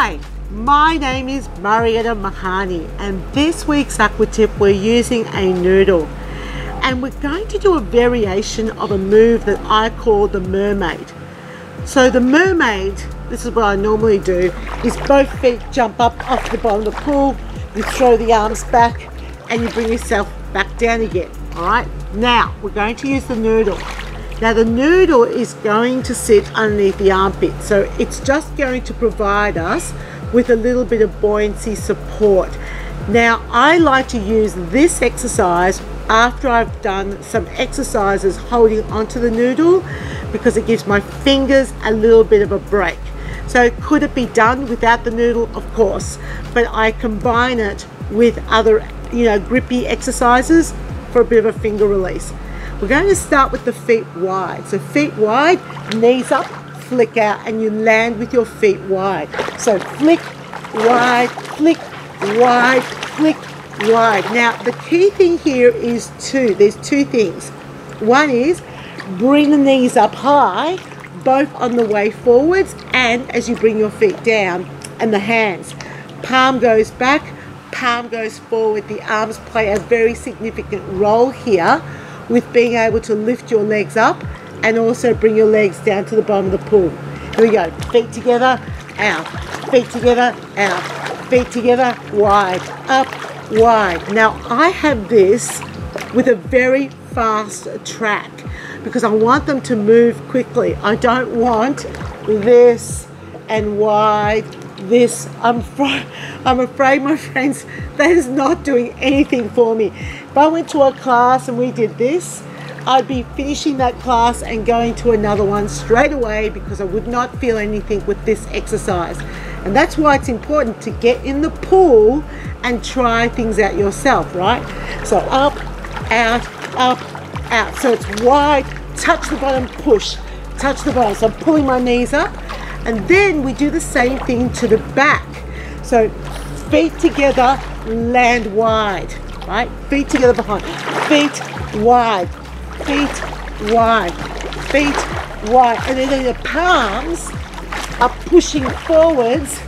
Hi, my name is Marietta Mahani, and this week's Aqua tip we're using a noodle, and we're going to do a variation of a move that I call the mermaid. So the mermaid, this is what I normally do, is both feet jump up off the bottom of the pool, you throw the arms back and you bring yourself back down again. Alright, now we're going to use the noodle. Now the noodle is going to sit underneath the armpit, so it's just going to provide us with a little bit of buoyancy support. Now I like to use this exercise after I've done some exercises holding onto the noodle, because it gives my fingers a little bit of a break. So could it be done without the noodle? Of course, but I combine it with other, grippy exercises for a bit of a finger release. We're going to start with the feet wide. So feet wide, knees up, flick out, and you land with your feet wide. So flick, wide, flick, wide, flick, wide. Now the key thing here is there's two things. One is bring the knees up high, both on the way forwards and as you bring your feet down, and the hands. Palm goes back, palm goes forward. The arms play a very significant role here with being able to lift your legs up and also bring your legs down to the bottom of the pool. Here we go. Feet together, out. Feet together, out. Feet together, wide, up, wide. Now I have this with a very fast track because I want them to move quickly. I don't want this and wide, this. I'm afraid, my friends, that is not doing anything for me. If I went to a class and we did this, I'd be finishing that class and going to another one straight away because I would not feel anything with this exercise. And that's why it's important to get in the pool and try things out yourself, right? So up, out, out. So it's wide, touch the bottom, push, touch the bottom. So I'm pulling my knees up, and then we do the same thing to the back. So feet together, land wide, right? Feet together behind, feet wide, feet wide, feet wide. And then the palms are pushing forwards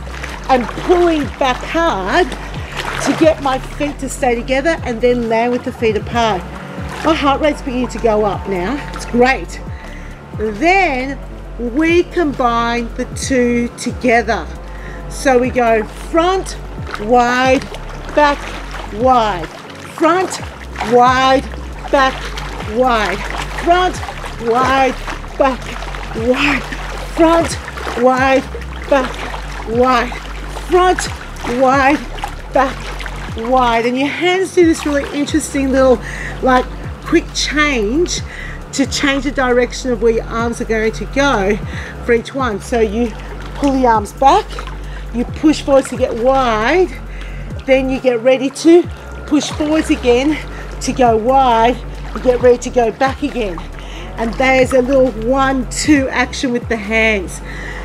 and pulling back hard to get my feet to stay together, and then land with the feet apart. My heart rate's beginning to go up now. It's great. Then we combine the two together. So we go front, wide, back, wide. Front, wide, back, wide. Front, wide, back, wide. Front, wide, back, wide. Front, wide, back, wide. And your hands do this really interesting little quick change to change the direction of where your arms are going to go for each one. So you pull the arms back, you push forwards to get wide, then you get ready to push forwards again to go wide, you get ready to go back again. And there's a little 1-2 action with the hands.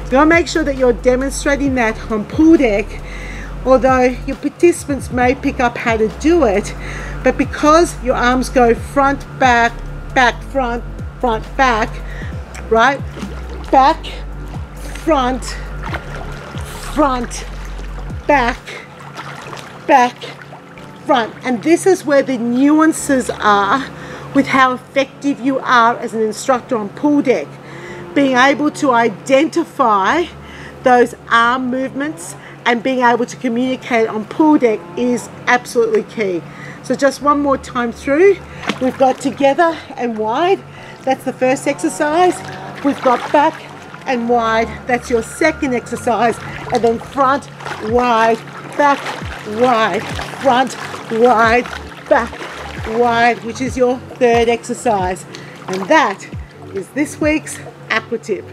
You want to make sure that you're demonstrating that on pool deck, although your participants may pick up how to do it, but because your arms go front, back, back, front, front, back, right? Back, front, front, back, back, front. And this is where the nuances are with how effective you are as an instructor on pool deck. Being able to identify those arm movements and being able to communicate on pool deck is absolutely key. So just one more time through. We've got together and wide. That's the first exercise. We've got back and wide. That's your second exercise. And then front, wide, back, wide. Front, wide, back, wide, which is your third exercise. And that is this week's Aqua tip.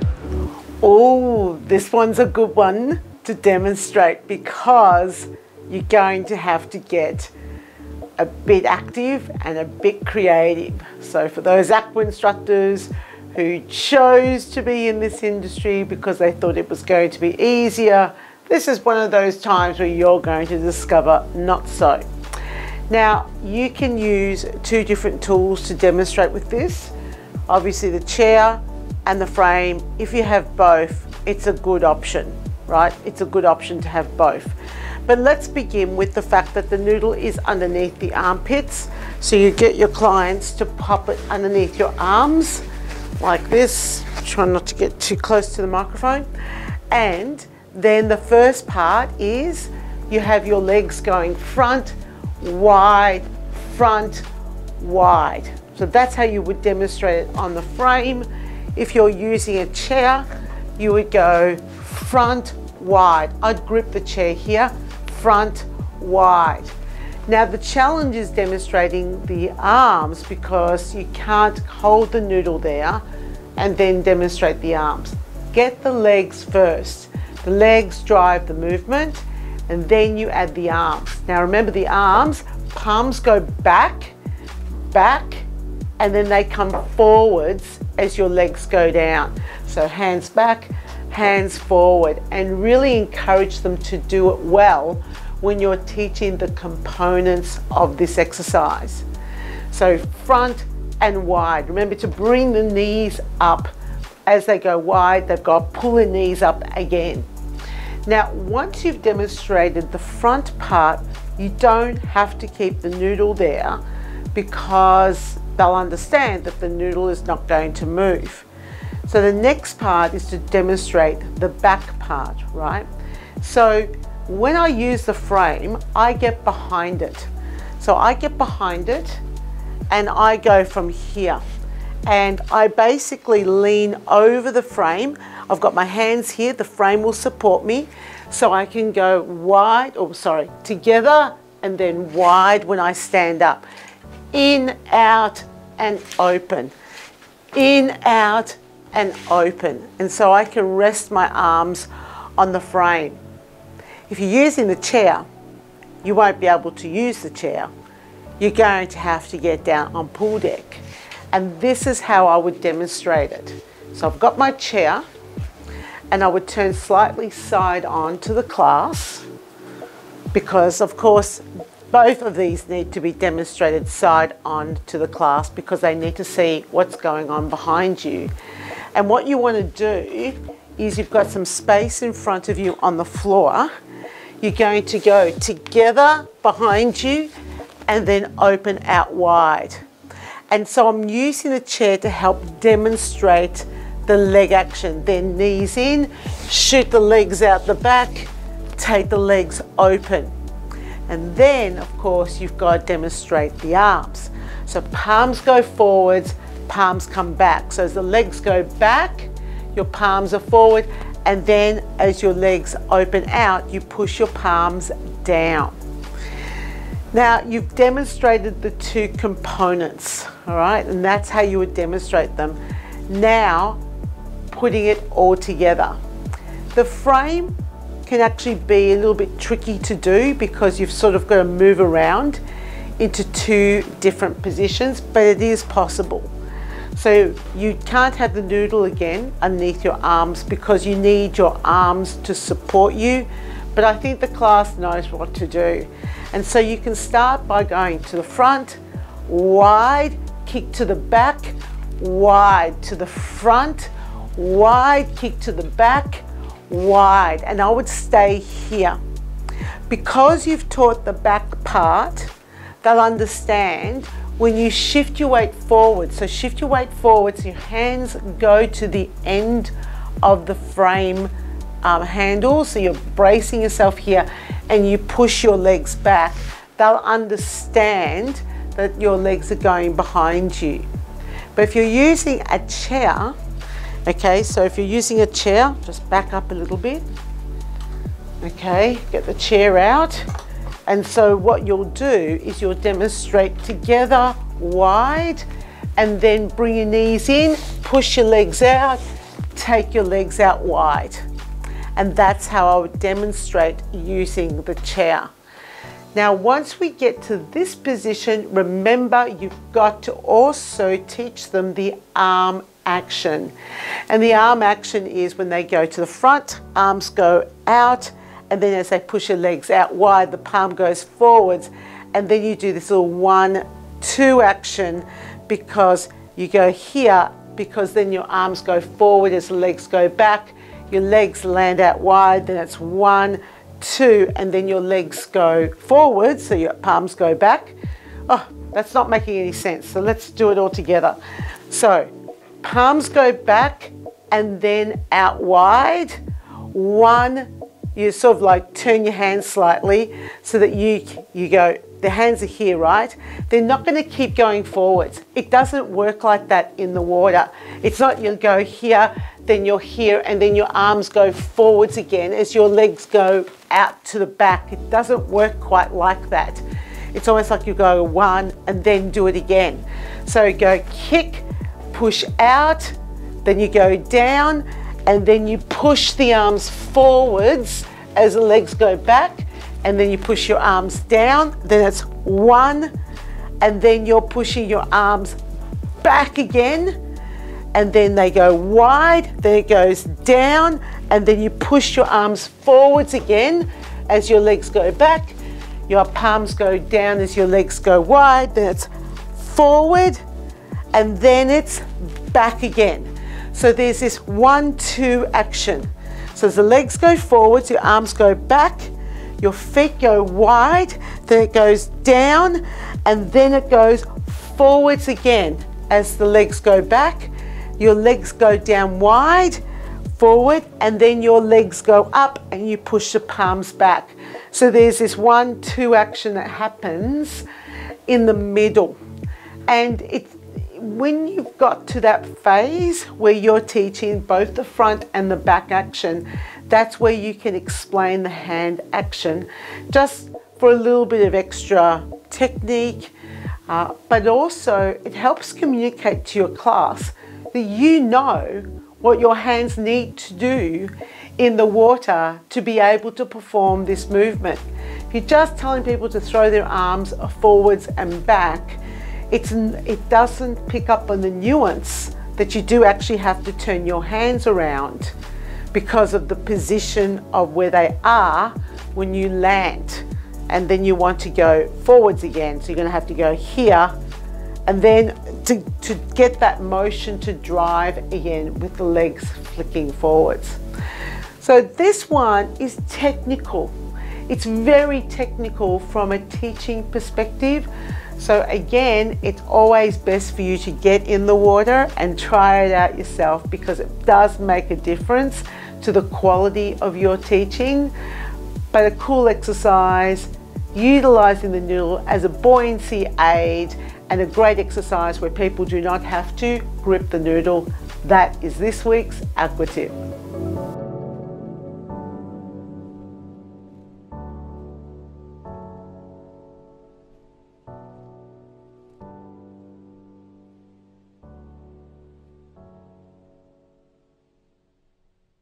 Oh, this one's a good one to demonstrate because you're going to have to get a bit active and a bit creative. So for those aqua instructors who chose to be in this industry because they thought it was going to be easier, this is one of those times where you're going to discover not so. Now you can use two different tools to demonstrate with this. Obviously the chair and the frame. If you have both, it's a good option. right? It's a good option to have both. But let's begin with the fact that the noodle is underneath the armpits. So you get your clients to pop it underneath your arms like this. Try not to get too close to the microphone. And then the first part is you have your legs going front, wide, front, wide. So that's how you would demonstrate it on the frame. If you're using a chair, you would go front, wide. I'd grip the chair here, front, wide. Now the challenge is demonstrating the arms because you can't hold the noodle there and then demonstrate the arms. Get the legs first. The legs drive the movement and then you add the arms. Now remember the arms, palms go back, back, and then they come forwards as your legs go down. So hands back, hands forward, and really encourage them to do it well when you're teaching the components of this exercise. So front and wide. Remember to bring the knees up. As they go wide, they've got to pull the knees up again. Now, once you've demonstrated the front part, you don't have to keep the noodle there because they'll understand that the noodle is not going to move. So the next part is to demonstrate the back part, right? So when I use the frame, I get behind it. So I get behind it and I go from here. And I basically lean over the frame. I've got my hands here, the frame will support me. So I can go wide, together and then wide when I stand up. In, out, and open. In, out, and open. And so I can rest my arms on the frame. If you're using the chair, you won't be able to use the chair. You're going to have to get down on pool deck. And this is how I would demonstrate it. So I've got my chair and I would turn slightly side on to the class because of course both of these need to be demonstrated side on to the class because they need to see what's going on behind you. And what you want to do is you've got some space in front of you on the floor. You're going to go together behind you and then open out wide. And so I'm using the chair to help demonstrate the leg action. Then knees in, shoot the legs out the back, take the legs open. And then, of course, you've got to demonstrate the arms. So palms go forwards, palms come back. So as the legs go back, your palms are forward, and then as your legs open out, you push your palms down. Now, you've demonstrated the two components, all right? And that's how you would demonstrate them. Now, putting it all together. The frame can actually be a little bit tricky to do because you've sort of got to move around into two different positions, but it is possible. So you can't have the noodle again underneath your arms because you need your arms to support you, but I think the class knows what to do. And so you can start by going to the front, wide, kick to the back, wide to the front, wide, kick to the back, wide, and I would stay here. Because you've taught the back part, they'll understand when you shift your weight forward. So shift your weight forward so your hands go to the end of the frame handle. So you're bracing yourself here and you push your legs back. They'll understand that your legs are going behind you. But if you're using a chair, okay, so if you're using a chair, just back up a little bit. Okay, get the chair out. And so what you'll do is you'll demonstrate together wide and then bring your knees in, push your legs out, take your legs out wide. And that's how I would demonstrate using the chair. Now, once we get to this position, remember you've got to also teach them the arm action. And the arm action is when they go to the front, arms go out, and then as they push your legs out wide, the palm goes forwards, and then you do this little 1-2 action because you go here, because then your arms go forward as the legs go back, your legs land out wide, then it's 1, 2, and then your legs go forward, so your palms go back. Oh, that's not making any sense, so let's do it all together. So, palms go back and then out wide. 1, you sort of like turn your hands slightly so that you go, the hands are here, right? They're not going to keep going forwards. It doesn't work like that in the water. It's not you go here, then you're here, and then your arms go forwards again as your legs go out to the back. It doesn't work quite like that. It's almost like you go 1 and then do it again. So go kick, push out, then you go down, and then you push the arms forwards as the legs go back, and then you push your arms down, then it's 1, and then you're pushing your arms back again, and then they go wide, then it goes down, and then you push your arms forwards again as your legs go back, your palms go down as your legs go wide, then it's forward, and then it's back again. So there's this 1, 2 action. So as the legs go forwards, your arms go back, your feet go wide, then it goes down, and then it goes forwards again. As the legs go back, your legs go down wide, forward, and then your legs go up and you push the palms back. So there's this 1, 2 action that happens in the middle. And when you've got to that phase where you're teaching both the front and the back action, that's where you can explain the hand action just for a little bit of extra technique, but also it helps communicate to your class that you know what your hands need to do in the water to be able to perform this movement. If you're just telling people to throw their arms forwards and back, it doesn't pick up on the nuance that you do actually have to turn your hands around because of the position of where they are when you land. And then you want to go forwards again. So you're going to have to go here, and then to get that motion to drive again with the legs flicking forwards. So this one is technical. It's very technical from a teaching perspective. So again, it's always best for you to get in the water and try it out yourself, because it does make a difference to the quality of your teaching. But a cool exercise, utilizing the noodle as a buoyancy aid, and a great exercise where people do not have to grip the noodle. That is this week's Aqua Tip.